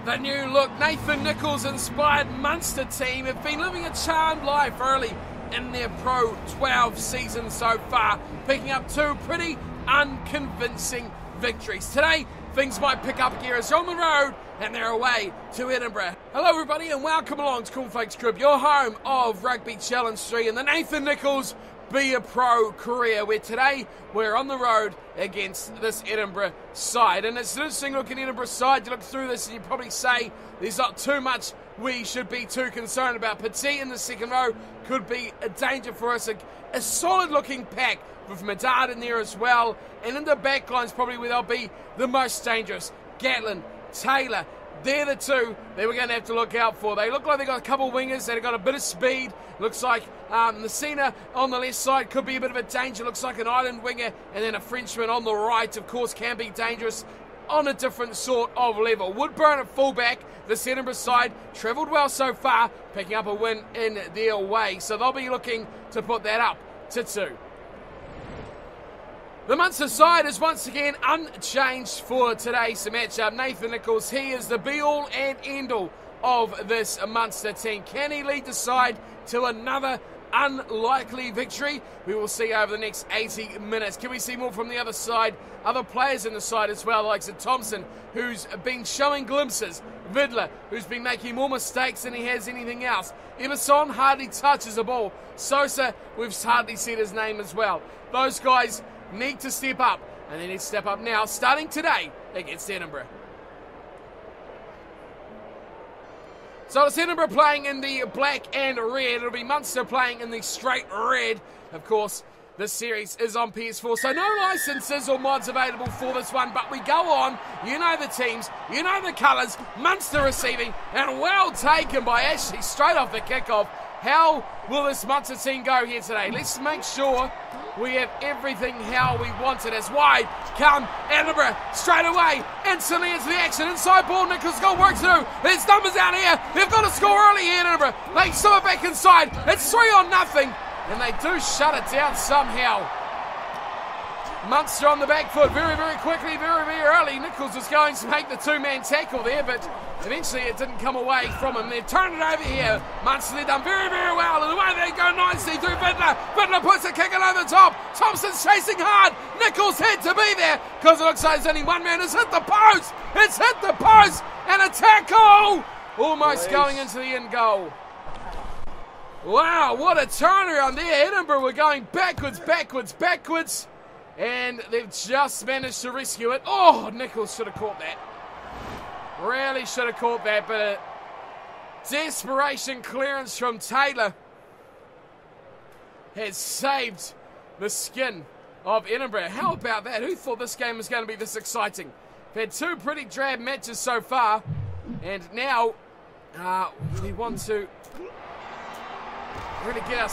The new look Nathan Nicholls inspired Munster team have been living a charmed life early in their Pro 12 season so far, picking up two pretty unconvincing victories. Today, things might pick up gear as they're on the road and they're away to Edinburgh. Hello everybody and welcome along to Cornflakes Group, your home of Rugby Challenge 3 and the Nathan Nicholls Be a Pro career, where today we're on the road against this Edinburgh side. And it's an interesting look at Edinburgh side. You look through this and you probably say there's not too much we should be too concerned about. Petit in the second row could be a danger for us. A solid looking pack with Medard in there as well. And in the back line's probably where they'll be the most dangerous. Gatlin, Taylor, they're the two that we're going to have to look out for. They look like they've got a couple of wingers that have got a bit of speed. Looks like Messina on the left side could be a bit of a danger. Looks like an island winger. And then a Frenchman on the right, of course, can be dangerous on a different sort of level. Woodburn at fullback. The Edinburgh side travelled well so far, picking up a win in their way. So they'll be looking to put that up to 2. The Munster side is once again unchanged for today's matchup. Nathan Nicholls, he is the be-all and end-all of this Munster team. Can he lead the side to another unlikely victory? We will see over the next 80 minutes. Can we see more from the other side? Other players in the side as well, like Thompson, who's been showing glimpses. Vidler, who's been making more mistakes than he has anything else. Emerson hardly touches the ball. Sosa, we've hardly said his name as well. Those guys need to step up, and they need to step up now, starting today against Edinburgh. So it's Edinburgh playing in the black and red. It'll be Munster playing in the straight red. Of course, this series is on PS4, so no licenses or mods available for this one, but we go on. You know the teams, you know the colours. Munster receiving, and well taken by Ashley straight off the kickoff. How will this Munster team go here today? Let's make sure we have everything how we want it. As wide come Edinburgh straight away, instantly into the action. Inside ball, Nicholls got work to do. There's numbers out here. They've got to score early here, Edinburgh. They still are back inside. It's 3-0, and they do shut it down somehow. Munster on the back foot very, very quickly, very, very early. Nicholls was going to make the two-man tackle there, but eventually it didn't come away from him. They've turned it over here. Munster, they've done very, very well. And the way they go nicely through Vidler. Vidler puts a kick over the top. Thompson's chasing hard. Nicholls had to be there because it looks like there's only one man. It's hit the post. It's hit the post. And a tackle. Almost going into the end goal. Wow, what a turnaround there. Edinburgh were going backwards, backwards, backwards. And they've just managed to rescue it. Oh, Nicholls should have caught that. Really should have caught that, but a desperation clearance from Taylor has saved the skin of Edinburgh. How about that? Who thought this game was going to be this exciting? We've had two pretty drab matches so far, and now we want to really get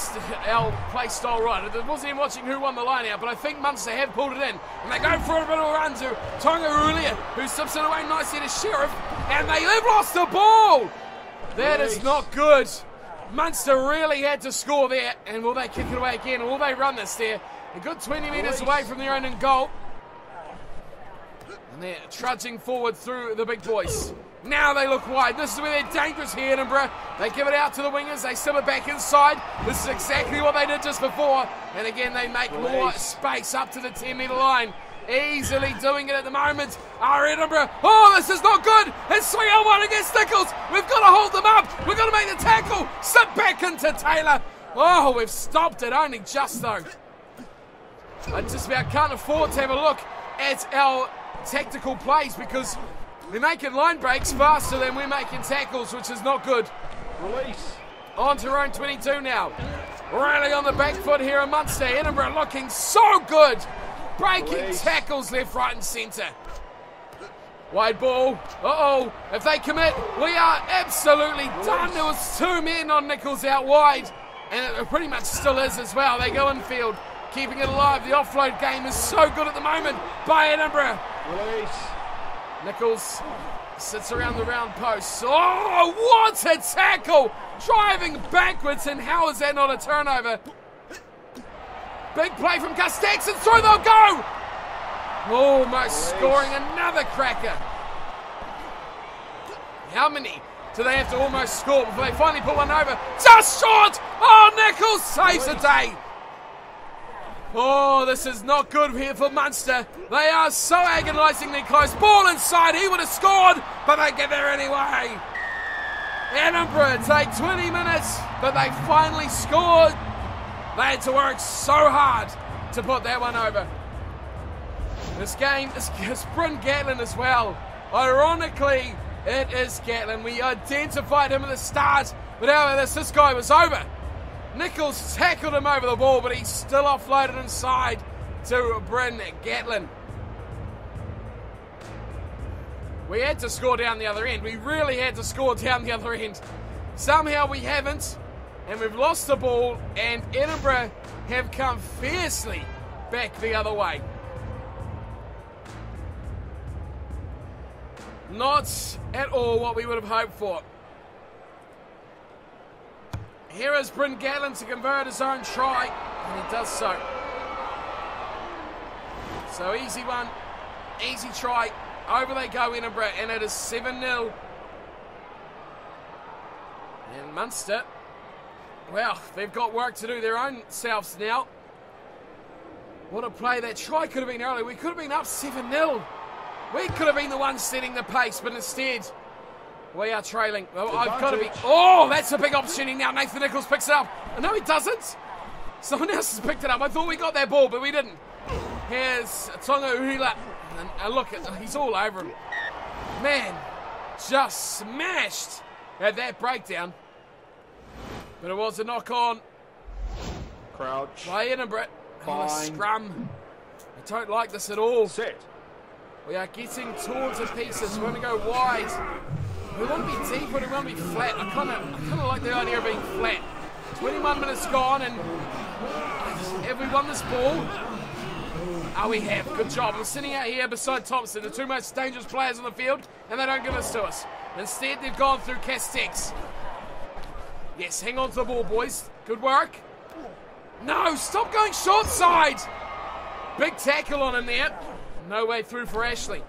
our play style right. I wasn't even watching who won the line out, but I think Munster have pulled it in. And they go for a bit of a run to Tonga Rulia, who slips it away nicely to Sheriff. And they've lost the ball! That is not good. Munster really had to score there. And will they kick it away again? Or will they run this there? A good 20 metres away from their own end goal. And they're trudging forward through the big boys. Now they look wide. This is where they're dangerous here, Edinburgh. They give it out to the wingers. They slip it back inside. This is exactly what they did just before. And again, they make more space up to the 10-metre line. Easily doing it at the moment are Edinburgh. Oh, this is not good. It's 3-1 against Nicholls. We've got to hold them up. We've got to make the tackle. Slip back into Taylor. Oh, we've stopped it only just though. I just about can't afford to have a look at our tactical plays because we're making line breaks faster than we're making tackles, which is not good. Release. On to round 22 now. Really on the back foot here in Munster. Edinburgh looking so good. Breaking tackles left, right and centre. Wide ball. Uh-oh. If they commit, we are absolutely done. There was two men on Nicholls out wide. And it pretty much still is as well. They go infield, keeping it alive. The offload game is so good at the moment by Edinburgh. Release. Nicholls sits around the round post. Oh, what a tackle! Driving backwards, and how is that not a turnover? Big play from Castex, and through they'll go! Almost scoring another cracker. How many do they have to almost score before they finally put one over? Just short! Oh, Nicholls saves the day. Oh, this is not good here for Munster. They are so agonisingly close. Ball inside, he would have scored, but they get there anyway. Edinburgh take 20 minutes, but they finally scored. They had to work so hard to put that one over. This game is Bryn Gatlin as well. Ironically, it is Gatlin. We identified him at the start, but however, this guy was over. Nicholls tackled him over the ball, but he's still offloaded inside to Bryn Gatlin. We had to score down the other end. We really had to score down the other end. Somehow we haven't, and we've lost the ball, and Edinburgh have come fiercely back the other way. Not at all what we would have hoped for. Here is Bryn Gatlin to convert his own try, and he does so. So easy one, easy try. Over they go, Edinburgh, and it is 7-0. And Munster, well, they've got work to do their own selves now. What a play. That try could have been early. We could have been up 7-0. We could have been the ones setting the pace, but instead, we are trailing. Well, I've got to be... Oh, that's a big opportunity now. Nathan Nicholls picks it up. No, he doesn't. Someone else has picked it up. I thought we got that ball, but we didn't. Here's Tonga Uhila. And look, he's all over him. Man, just smashed at that breakdown. But it was a knock-on. Crouch. By Edinburgh. Oh, a scrum. I don't like this at all. Set. We are getting towards the pieces. We want to go wide. We want to be deep, but we want to be flat. I kind of like the idea of being flat. 21 minutes gone, and have we won this ball? Oh, we have. Good job. I'm sitting out here beside Thompson, the two most dangerous players on the field, and they don't give this to us. Instead, they've gone through Castex. Yes, hang on to the ball, boys. Good work. No, stop going short side. Big tackle on him there. No way through for Ashley.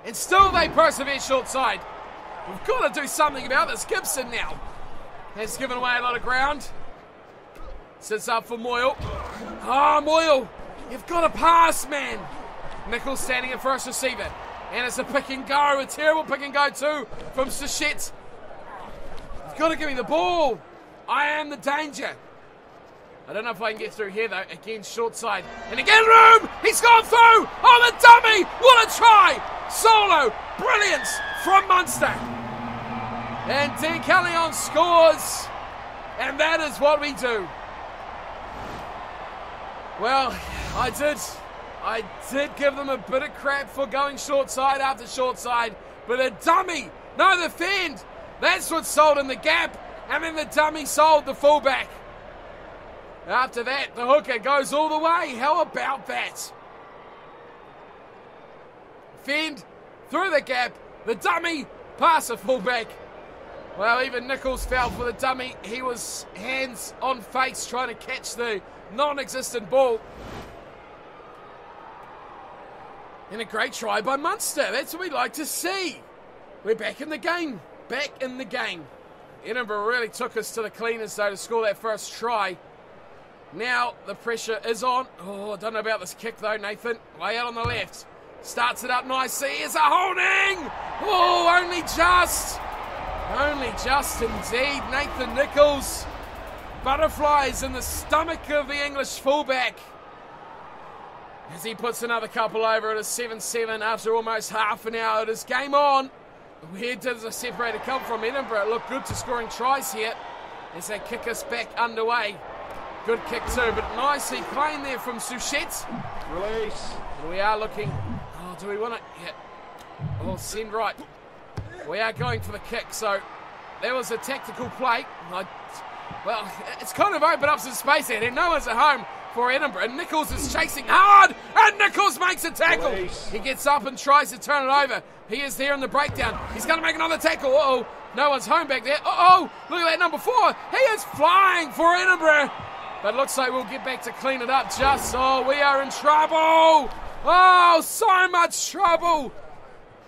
And still they persevere short side. We've got to do something about this. Gibson now has given away a lot of ground. Sits up for Moyle. Ah, Moyle, you've got to pass, man. Nicholls standing in first receiver. And it's a pick and go. A terrible pick and go too from Sachet. You've got to give me the ball. I am the danger. I don't know if I can get through here though. Again, short side. And again, room! He's gone through! Oh, the dummy! What a try! Solo! Brilliance from Munster. And De Callion scores. And that is what we do. Well, I did give them a bit of crap for going short side after short side. But a dummy! No, the fend! That's what sold in the gap. And then the dummy sold the fullback. After that, the hooker goes all the way. How about that? Fend through the gap. The dummy pass a fullback. Well, even Nicholls fell for the dummy. He was hands on face trying to catch the non-existent ball. And a great try by Munster. That's what we like to see. We're back in the game. Back in the game. Edinburgh really took us to the cleaners, though, to score that first try. Now the pressure is on. Oh, I don't know about this kick, though, Nathan. Way out on the left. Starts it up nicely. Here's a holding. Oh, only just. Only just indeed. Nathan Nicholls. Butterflies in the stomach of the English fullback. As he puts another couple over, it is 7-7 after almost half an hour. It is game on. Where does the separator come from? Edinburgh look good to scoring tries here as they kick us back underway. Good kick too, but nicely playing there from Suchet. Release. And we are looking. Oh, do we want to? Yeah. Oh, send right. We are going for the kick, so there was a tactical play. Well, it's kind of opened up some space there. No one's at home for Edinburgh. And Nicholls is chasing hard, and Nicholls makes a tackle. Release. He gets up and tries to turn it over. He is there in the breakdown. He's going to make another tackle. Uh-oh. No one's home back there. Uh-oh. Look at that number 4. He is flying for Edinburgh. But looks like we'll get back to clean it up just. Oh, we are in trouble. Oh, so much trouble.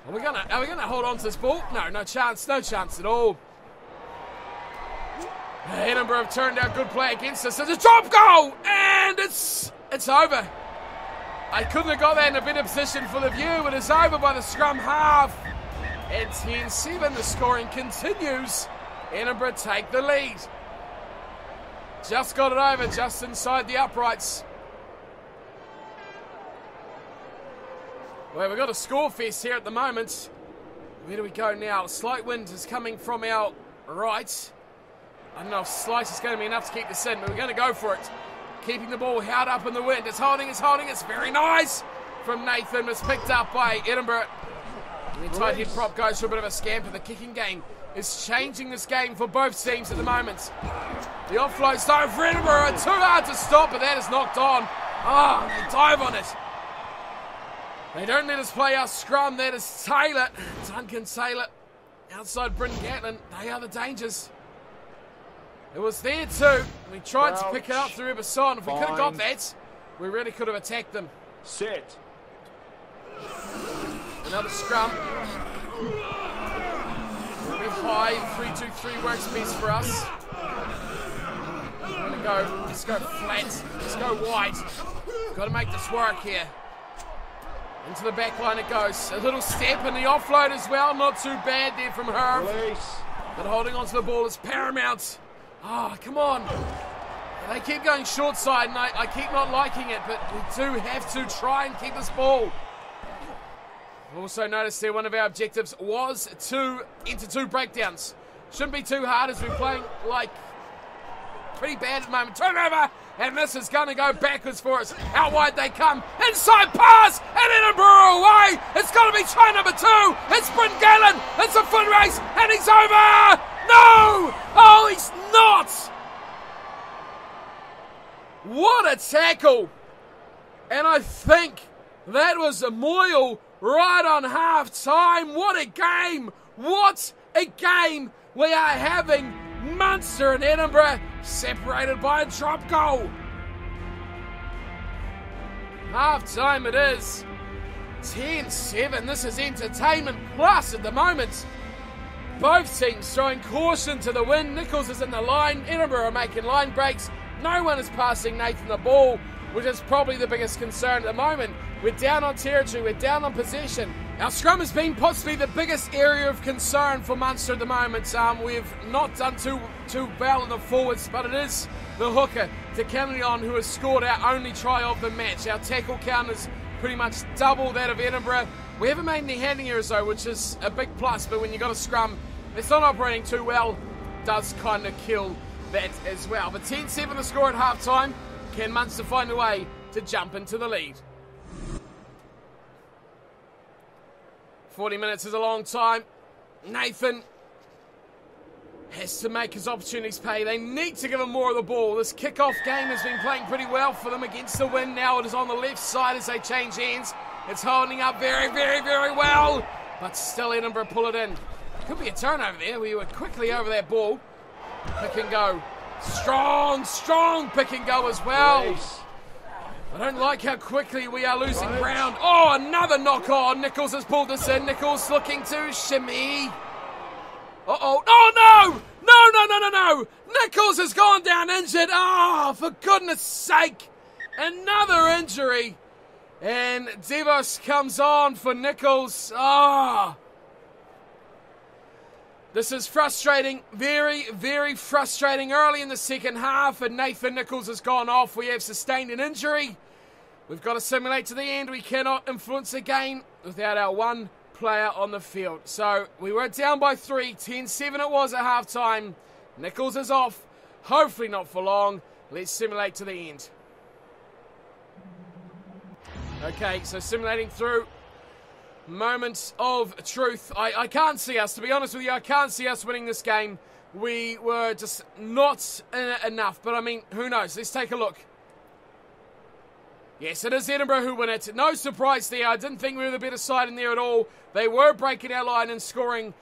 Are we gonna hold on to this ball? No chance at all. Edinburgh have turned out good play against us. It's a drop goal, and it's over. I couldn't have got that in a better position for the view, but it's over by the scrum half. And 10-7, the scoring continues. Edinburgh take the lead. Just got it over, just inside the uprights. Well, we've got a score fest here at the moment. Where do we go now? Slight wind is coming from our right. I don't know if slight is going to be enough to keep this in, but we're going to go for it. Keeping the ball held up in the wind. It's holding. It's very nice from Nathan. It's picked up by Edinburgh. And the tight head prop goes for a bit of a scamper. The kicking game is changing this game for both teams at the moment. The offload's though for Edinburgh. Too hard to stop, but that is knocked on. Oh, they dive on it. They don't let us play our scrum. That is Taylor. Duncan Taylor. Outside Bryn Gatlin. They are the dangers. It was there too. We tried to pick it up through Eberson. If we could have got that, we really could have attacked them. Set. Another scrum. Very high. 3-2-3 works best for us. Let's go flat. Let's go wide. Got to make this work here. Into the back line it goes. A little step in the offload as well. Not too bad there from Herb. But holding onto the ball is paramount. Oh, come on. They keep going short side, and I keep not liking it, but we do have to try and keep this ball. Also noticed there one of our objectives was to enter 2 breakdowns. Shouldn't be too hard as we're playing like pretty bad at the moment. Turnover, and this is going to go backwards for us. Out wide they come. Inside pass, and Edinburgh away. It's got to be try number 2. It's Bryn Gallen. It's a foot race, and he's over. No! Oh, he's not! What a tackle! And I think that was a Moyle right on half-time. What a game! What a game we are having. Munster and Edinburgh separated by a drop goal. Half-time it is. 10-7. This is entertainment plus at the moment. Both teams throwing caution to the wind. Nicholls is in the line. Edinburgh are making line breaks. No one is passing Nathan the ball, which is probably the biggest concern at the moment. We're down on territory. We're down on possession. Our scrum has been possibly the biggest area of concern for Munster at the moment. We've not done too well in the forwards, but it is the hooker, Decamelion, who has scored our only try of the match. Our tackle count is pretty much double that of Edinburgh. We haven't made any handling errors though, which is a big plus, but when you've got a scrum it's not operating too well, does kind of kill that as well. But 10-7 the score at half-time. Can Munster find a way to jump into the lead? 40 minutes is a long time. Nathan has to make his opportunities pay. They need to give him more of the ball. This kick-off game has been playing pretty well for them against the wind. Now it is on the left side as they change hands. It's holding up very, very, very well. But still Edinburgh pull it in. Could be a turnover there. We were quickly over that ball. Pick and go. Strong pick and go as well. I don't like how quickly we are losing ground. Oh, another knock on. Nicholls has pulled this in. Nicholls looking to shimmy. Uh-oh. Oh, no. Nicholls has gone down injured. Oh, for goodness sake. Another injury. And Devos comes on for Nicholls. Oh. This is frustrating. Very, very frustrating. Early in the second half, and Nathan Nicholls has gone off. We have sustained an injury. We've got to simulate to the end. We cannot influence the game without our one player on the field. So we were down by 3. 10-7 it was at half-time. Nicholls is off. Hopefully not for long. Let's simulate to the end. Okay, so simulating through. Moments of truth. I can't see us, to be honest with you, I can't see us winning this game. We were just not in it enough, but I mean, who knows? Let's take a look. Yes, it is Edinburgh who win it. No surprise there. I didn't think we were the better side in there at all. They were breaking our line and scoring,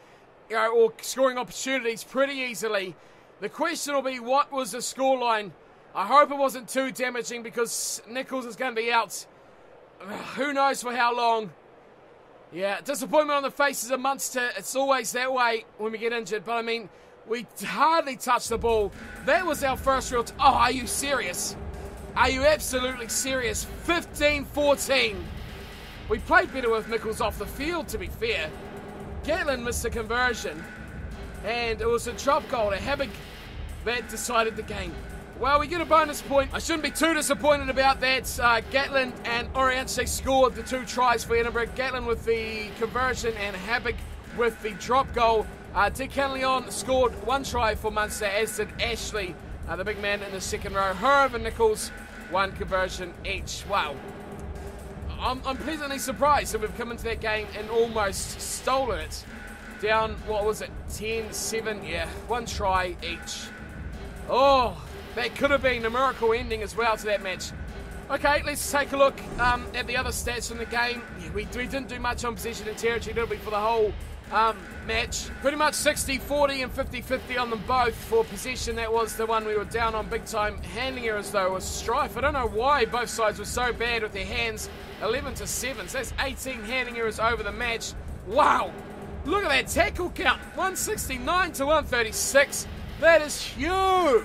or scoring opportunities pretty easily. The question will be, what was the scoreline? I hope it wasn't too damaging because Nicholls is going to be out. Who knows for how long. Yeah, disappointment on the faces of Munster. It's always that way when we get injured. But, I mean, we hardly touched the ball. That was our first real... Oh, are you serious? Are you absolutely serious? 15-14. We played better with Nicholls off the field, to be fair. Gatlin missed a conversion. And it was a drop goal to Habig that decided the game. Well, we get a bonus point. I shouldn't be too disappointed about that. Gatlin and Oriente scored the 2 tries for Edinburgh. Gatlin with the conversion and Habig with the drop goal. Dick Canleon scored 1 try for Munster, as did Ashley, the big man in the second row. Herb and Nicholls, 1 conversion each. Wow. I'm pleasantly surprised that we've come into that game and almost stolen it. Down, what was it, 10-7? Yeah, 1 try each. Oh, that could have been a miracle ending as well to that match. Okay, let's take a look at the other stats from the game. Yeah, we didn't do much on possession and territory, did we, for the whole match? Pretty much 60-40 and 50-50 on them both for possession. That was the one we were down on big time. Handling errors, though, was strife. I don't know why both sides were so bad with their hands. 11-7, so that's 18 handling errors over the match. Wow! Look at that tackle count. 169 to 136. That is huge.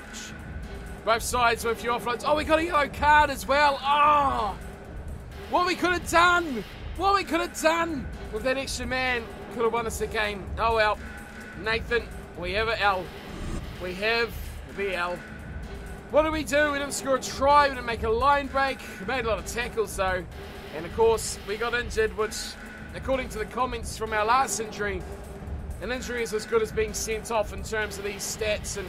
Both sides with a few offloads. Oh, we got a yellow card as well. Oh, what we could have done. What we could have done with that extra man could have won us the game. Oh, well. Nathan, we have an L. We have the L. What did we do? We didn't score a try. We didn't make a line break. We made a lot of tackles, though. And, of course, we got injured, which, according to the comments from our last injury, an injury is as good as being sent off in terms of these stats and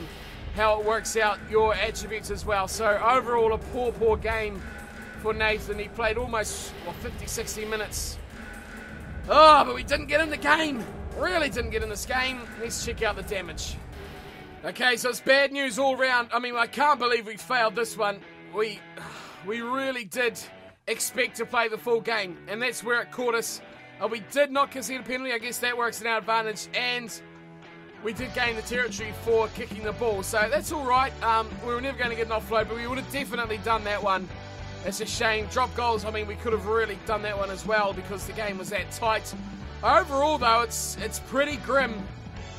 how it works out your attributes as well. So overall, a poor game for Nathan. He played almost 50-60 minutes. Oh, but we didn't get in the game. Really didn't get in this game. Let's check out the damage. Okay, so it's bad news all round. I mean, I can't believe we failed this one. We really did expect to play the full game, and that's where it caught us. We did not concede a penalty. I guess that works in our advantage, and we did gain the territory for kicking the ball, so that's all right. We were never going to get an offload, but we would have definitely done that one. It's a shame. Drop goals, I mean, we could have really done that one as well because the game was that tight. Overall, though, it's pretty grim.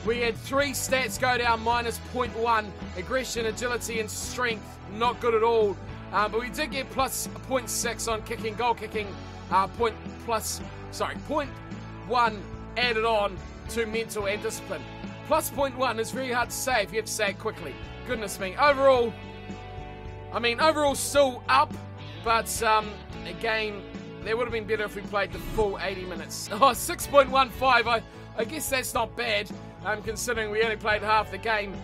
We had 3 stats go down, -0.1. Aggression, agility, and strength, not good at all. But we did get plus 0.6 on kicking, goal kicking, 0.1 added on to mental and discipline. Plus 0.1 is very hard to say if you have to say it quickly. Goodness me. Overall still up, but again, that would have been better if we played the full 80 minutes. Oh, 6.15. I guess that's not bad, considering we only played half the game.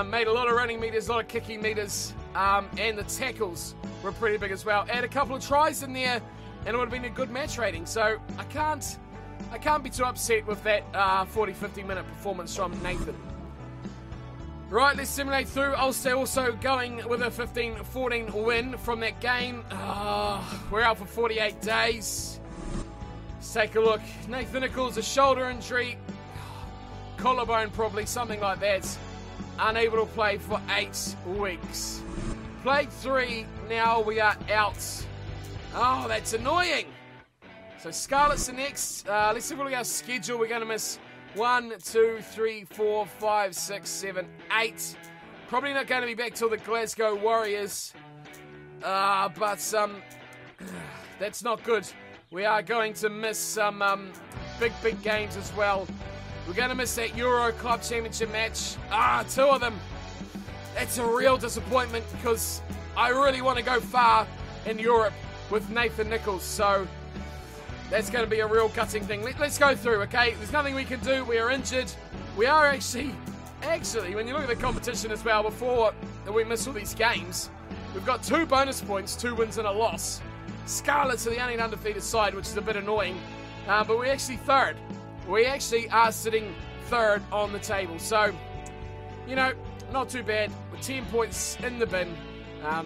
Made a lot of running meters, a lot of kicking meters, and the tackles were pretty big as well. Add a couple of tries in there, and it would have been a good match rating. So I can't be too upset with that 40-50 minute performance from Nathan. Right, let's simulate through. Ulster also going with a 15-14 win from that game. We're out for 48 days. Let's take a look. Nathan Nicholls, a shoulder injury. Collarbone probably, something like that. Unable to play for 8 weeks. Played 3, now we are out. Oh, that's annoying. So Scarlets are next. Let's have a look at our schedule. We're going to miss 1, 2, 3, 4, 5, 6, 7, 8. Probably not going to be back till the Glasgow Warriors. But that's not good. We are going to miss some big games as well. We're going to miss that Euro Club Championship match. 2 of them. That's a real disappointment because I really want to go far in Europe with Nathan Nicholls. So that's going to be a real gutting thing. Let's go through, okay? There's nothing we can do. We are injured. We are actually, when you look at the competition as well, before we miss all these games, we've got 2 bonus points, 2 wins and a loss. Scarlets are the only undefeated side, which is a bit annoying. But we're actually 3rd. We actually are sitting 3rd on the table. So, not too bad. With 10 points in the bin.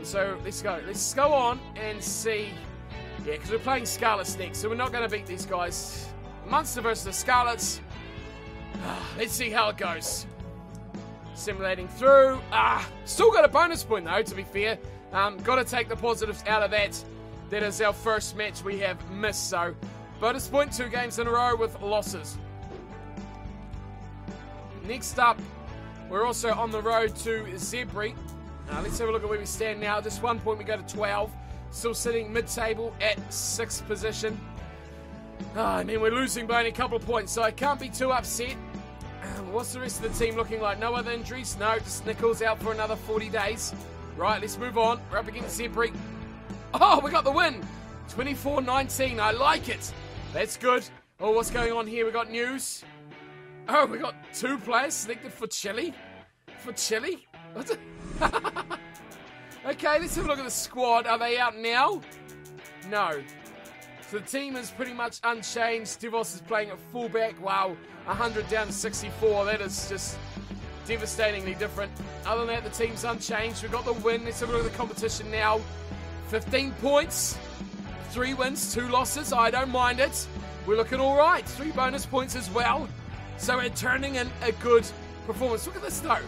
So let's go. Let's go on and see. Yeah, because we're playing Scarlets next, so we're not going to beat these guys. Munster versus the Scarlets. Let's see how it goes. Simulating through. Still got a bonus point though, to be fair. Got to take the positives out of that. That is our first match we have missed, so Bonus point, 2 games in a row with losses. Next up, we're also on the road to Zebri. Let's have a look at where we stand now. Just 1 point, we go to 12. Still sitting mid-table at 6th position. I mean, we're losing by only a couple of points, so I can't be too upset. What's the rest of the team looking like? No other injuries? No, just Nicholls out for another 40 days. Right, let's move on. We're up against Zebri. Oh, we got the win. 24-19. I like it. That's good. Oh, what's going on here? We got news. Oh, we got 2 players selected for Chile. For Chile? What's it? Okay, let's have a look at the squad. Are they out now? No. So the team is pretty much unchanged. Devos is playing at fullback. Wow, 100 down to 64. That is just devastatingly different. Other than that, the team's unchanged. We've got the win. Let's have a look at the competition now. 15 points, 3 wins, 2 losses. I don't mind it. We're looking all right. 3 bonus points as well. So we're turning in a good performance. Look at this though.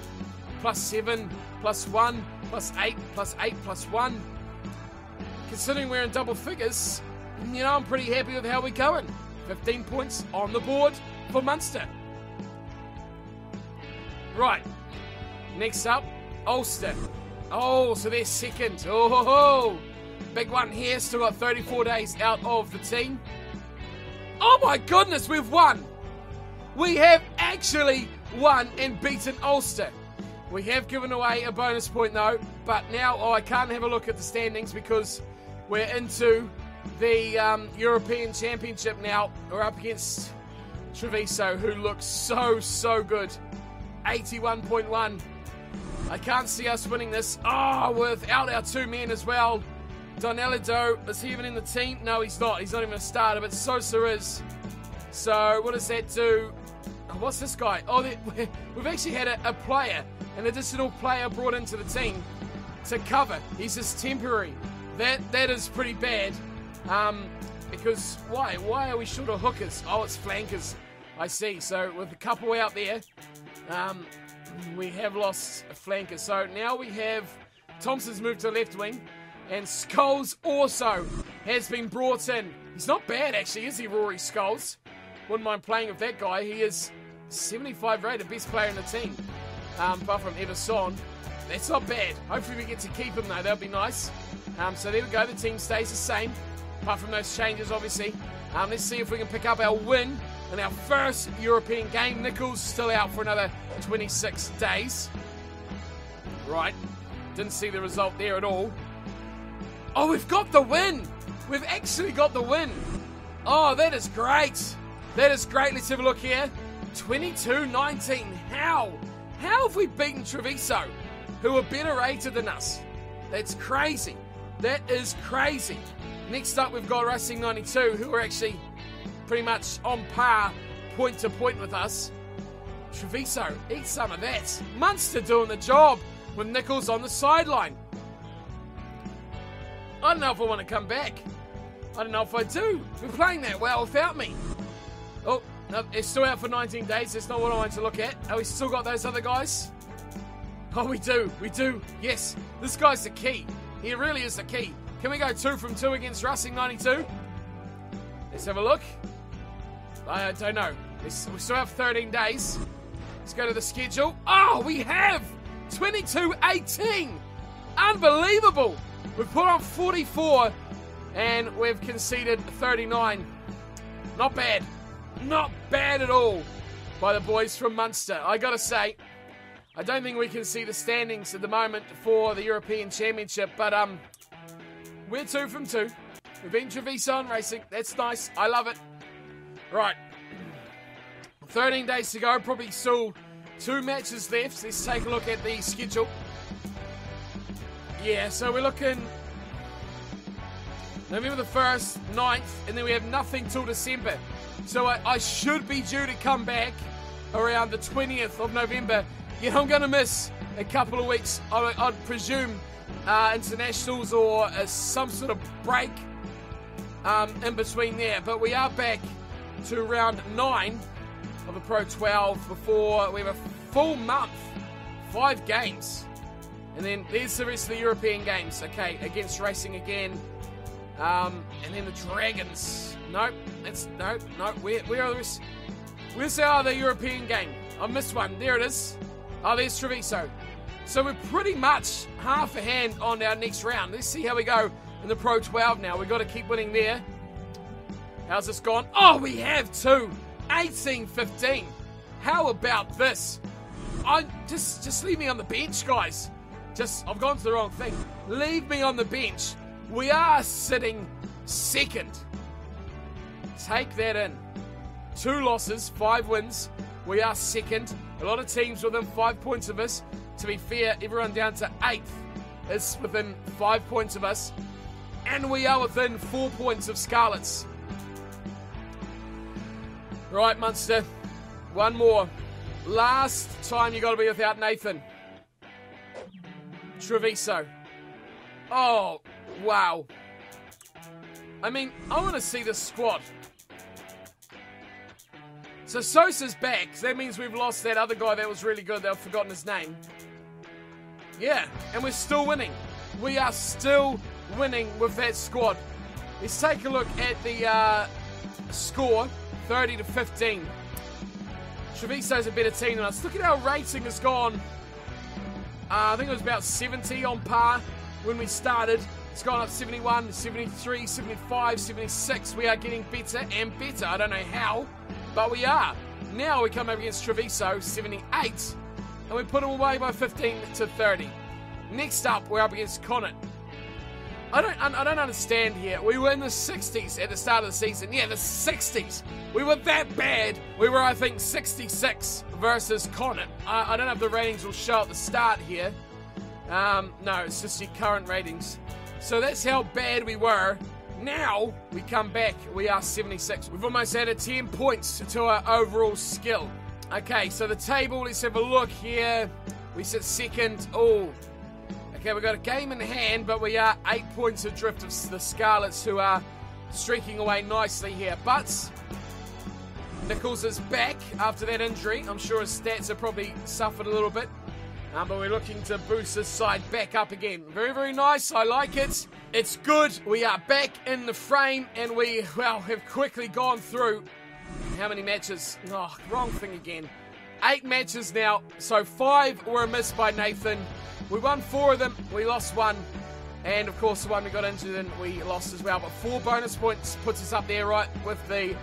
+7, +1, +8, +8, +1. Considering we're in double figures, you know, I'm pretty happy with how we're going. 15 points on the board for Munster. Right. Next up, Ulster. Oh, so they're second. Oh, big one here. Still got 34 days out of the team. Oh my goodness, we've won. We have actually won and beaten Ulster. We have given away a bonus point though, but now I can't have a look at the standings because we're into the European Championship now. We're up against Treviso, who looks so good. 81.1. I can't see us winning this. Oh, without our 2 men as well. Donelido, is he even in the team? No, he's not. He's not even a starter, but Sosa is. So what does that do? Oh, what's this guy? Oh, we've actually had a player, an additional player brought into the team to cover. He's just temporary. That is pretty bad. Because why? Why are we short of hookers? Oh, it's flankers. I see. So with a couple out there, we have lost a flanker. So now we have Thompson's moved to left wing, and Scholes also has been brought in. He's not bad actually, is he, Rory Scholes? Wouldn't mind playing with that guy. He is 75 rated, best player in the team, apart from Everson. That's not bad. Hopefully we get to keep him though. That'll be nice. So there we go. The team stays the same, apart from those changes, obviously. Let's see if we can pick up our win in our first European game. Nicholls still out for another 26 days. Right. Didn't see the result there at all. Oh, we've got the win. We've actually got the win. Oh, that is great. That is great. Let's have a look here. 22-19. How? How have we beaten Treviso, who are better rated than us? That's crazy. That is crazy. Next up, we've got Racing 92, who are actually pretty much on par, point to point with us. Treviso, eat some of that. Munster doing the job with Nicholls on the sideline. I don't know if I want to come back. I don't know if I do. We're playing that well without me. Oh, no, it's still out for 19 days. That's not what I wanted to look at. Oh, we still got those other guys? Oh, we do. We do. Yes, this guy's the key. He really is the key. Can we go 2 from 2 against Racing 92? Let's have a look. I don't know. We still have 13 days. Let's go to the schedule. Oh, we have 22-18. Unbelievable. We've put on 44 and we've conceded 39. Not bad. Not bad at all by the boys from Munster. I gotta say, I don't think we can see the standings at the moment for the European Championship, but we're 2 from 2. We've been Treviso and Racing. That's nice. I love it. Right. 13 days to go. Probably still 2 matches left. Let's take a look at the schedule. Yeah, so we're looking November the 1st, 9th, and then we have nothing till December. So I should be due to come back around the 20th of November. Yeah, I'm going to miss a couple of weeks, I'd presume, internationals or some sort of break in between there. But we are back to round 9 of the Pro 12 before we have a full month, 5 games. And then there's the rest of the European games. Okay, against Racing again. And then the Dragons. Nope. No. Where are the rest? Where's the other European game? I missed one. There it is. Oh, there's Treviso. So we're pretty much half a hand on our next round. Let's see how we go in the Pro 12 now. We've got to keep winning there. How's this gone? Oh, we have two. 18-15. How about this? Just leave me on the bench, guys. I've gone to the wrong thing. Leave me on the bench. We are sitting second. Take that in. 2 losses, 5 wins. We are second. A lot of teams within 5 points of us. To be fair, everyone down to 8th is within 5 points of us. And we are within 4 points of Scarlets. Right, Munster. One more. Last time you got to be without Nathan. Treviso. Oh, wow. I mean, I want to see this squad. So Sosa's back. So that means we've lost that other guy that was really good. I've forgotten his name. Yeah, and we're still winning. We are still winning with that squad. Let's take a look at the score. 30-15. Treviso's a better team than us. Look at our rating has gone. I think it was about 70 on par when we started. It's gone up 71, 73, 75, 76. We are getting better and better. I don't know how, but we are. Now we come up against Treviso, 78, and we put them away by 15-30. Next up, we're up against Connacht. I don't understand here. We were in the 60s at the start of the season. Yeah, the 60s. We were that bad. We were, I think, 66 versus Connacht. I don't know if the ratings will show at the start here. No, it's just your current ratings. So that's how bad we were. Now, we come back. We are 76. We've almost added 10 points to our overall skill. Okay, so the table, let's have a look here. We sit second. Oh, okay, we've got a game in hand, but we are 8 points adrift of the Scarlets, who are streaking away nicely here. But Nicholls is back after that injury. I'm sure his stats have probably suffered a little bit. But we're looking to boost this side back up again. Very, very nice. I like it. It's good. We are back in the frame, and we, well, have quickly gone through how many matches? Oh, wrong thing again. 8 matches now. So 5 were missed by Nathan. We won 4 of them. We lost 1. And, of course, the one we got injured in, we lost as well. But 4 bonus points puts us up there, right, with the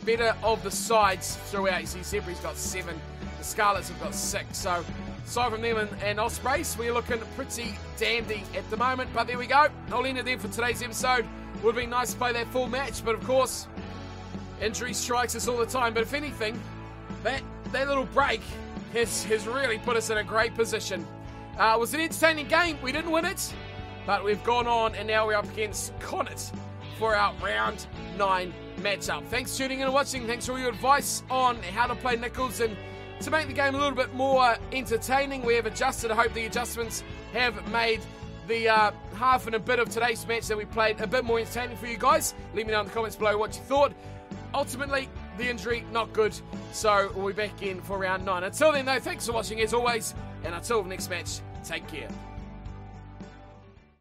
better of the sides throughout. You see, Zebra's got 7. The Scarlets have got 6. So, aside from them and Ospreys, we're looking pretty dandy at the moment. But there we go. I'll end it there for today's episode. Would be nice to play that full match. But, of course, injury strikes us all the time. But if anything, that little break has really put us in a great position. It was an entertaining game. We didn't win it, but we've gone on, and now we're up against Connacht for our round 9 matchup. Thanks for tuning in and watching. Thanks for all your advice on how to play Nicholls and to make the game a little bit more entertaining. We have adjusted. I hope the adjustments have made the half and a bit of today's match that we played a bit more entertaining for you guys. Let me know in the comments below what you thought. Ultimately, the injury, not good. So we'll be back in for round 9. Until then, though, thanks for watching as always. And until the next match, take care.